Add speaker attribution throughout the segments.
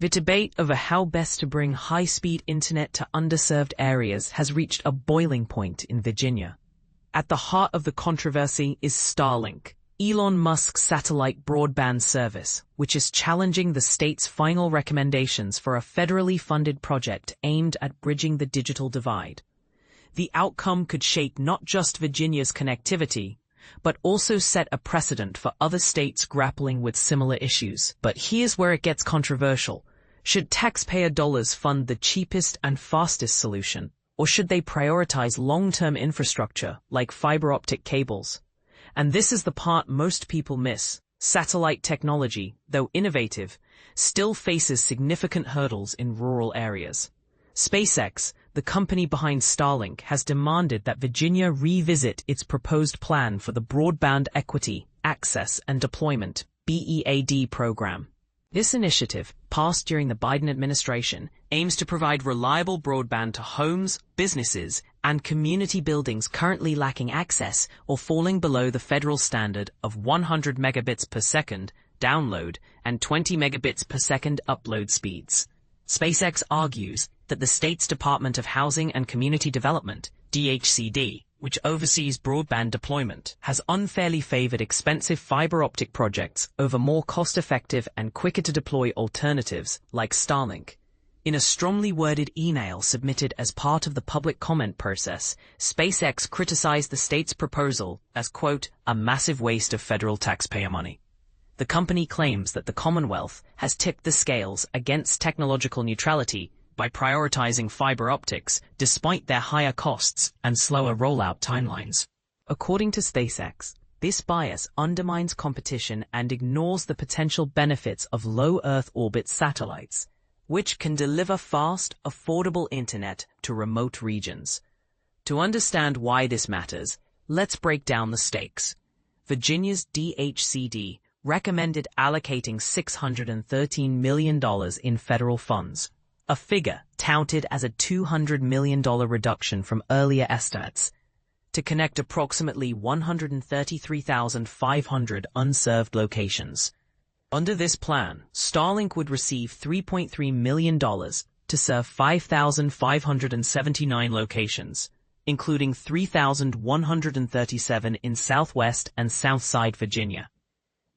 Speaker 1: The debate over how best to bring high-speed internet to underserved areas has reached a boiling point in Virginia. At the heart of the controversy is Starlink, Elon Musk's satellite broadband service, which is challenging the state's final recommendations for a federally funded project aimed at bridging the digital divide. The outcome could shape not just Virginia's connectivity, but also set a precedent for other states grappling with similar issues. But here's where it gets controversial. Should taxpayer dollars fund the cheapest and fastest solution, or should they prioritize long-term infrastructure like fiber optic cables? And this is the part most people miss. Satellite technology, though innovative, still faces significant hurdles in rural areas. SpaceX, the company behind Starlink, has demanded that Virginia revisit its proposed plan for the Broadband Equity, Access and Deployment (BEAD) program. This initiative, passed during the Biden administration, aims to provide reliable broadband to homes, businesses, and community buildings currently lacking access or falling below the federal standard of 100 megabits per second download and 20 megabits per second upload speeds. SpaceX argues that the state's Department of Housing and Community Development, DHCD, which oversees broadband deployment, has unfairly favored expensive fiber optic projects over more cost-effective and quicker-to-deploy alternatives like Starlink. In a strongly worded email submitted as part of the public comment process, SpaceX criticized the state's proposal as, quote, a massive waste of federal taxpayer money. The company claims that the Commonwealth has tipped the scales against technological neutrality by prioritizing fiber optics despite their higher costs and slower rollout timelines. According to SpaceX, this bias undermines competition and ignores the potential benefits of low Earth orbit satellites, which can deliver fast, affordable internet to remote regions. To understand why this matters, let's break down the stakes. Virginia's DHCD recommended allocating $613 million in federal funds, a figure touted as a $200 million reduction from earlier estimates, to connect approximately 133,500 unserved locations. Under this plan, Starlink would receive $3.3 million to serve 5,579 locations, including 3,137 in Southwest and Southside Virginia.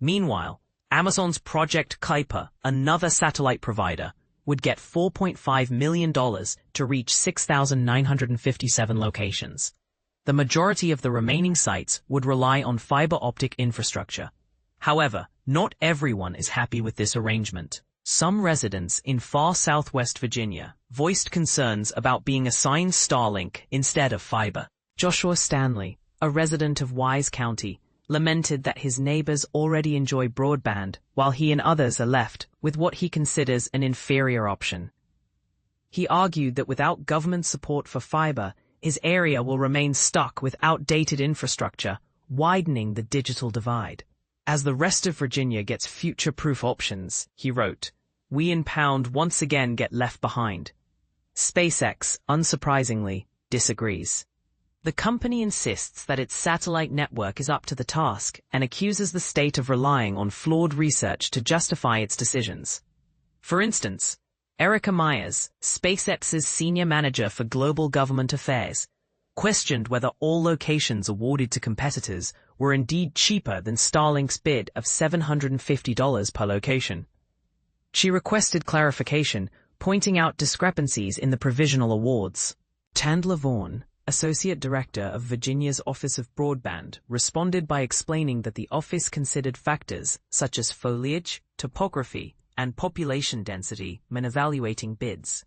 Speaker 1: Meanwhile, Amazon's Project Kuiper, another satellite provider, would get $4.5 million to reach 6,957 locations. The majority of the remaining sites would rely on fiber optic infrastructure. However, not everyone is happy with this arrangement. Some residents in far southwest Virginia voiced concerns about being assigned Starlink instead of fiber. Joshua Stanley, a resident of Wise County, lamented that his neighbors already enjoy broadband while he and others are left with what he considers an inferior option. He argued that without government support for fiber, his area will remain stuck with outdated infrastructure, widening the digital divide. As the rest of Virginia gets future-proof options, he wrote, we in Pound once again get left behind. SpaceX, unsurprisingly, disagrees. The company insists that its satellite network is up to the task and accuses the state of relying on flawed research to justify its decisions. For instance, Erica Myers, SpaceX's senior manager for global government affairs, questioned whether all locations awarded to competitors were indeed cheaper than Starlink's bid of $750 per location. She requested clarification, pointing out discrepancies in the provisional awards. Chandler Vaughan, Associate Director of Virginia's Office of Broadband, responded by explaining that the office considered factors such as foliage, topography, and population density when evaluating bids.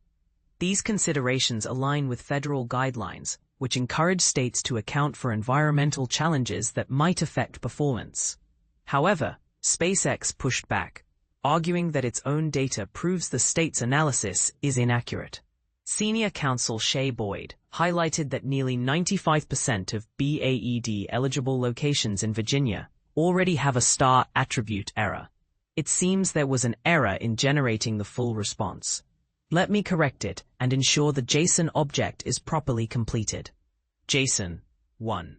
Speaker 1: These considerations align with federal guidelines, which encourage states to account for environmental challenges that might affect performance. However, SpaceX pushed back, arguing that its own data proves the state's analysis is inaccurate. Senior counsel Shay Boyd highlighted that nearly 95% of BEAD-eligible locations in Virginia already have a star attribute error. It seems there was an error in generating the full response. Let me correct it and ensure the JSON object is properly completed. JSON 1.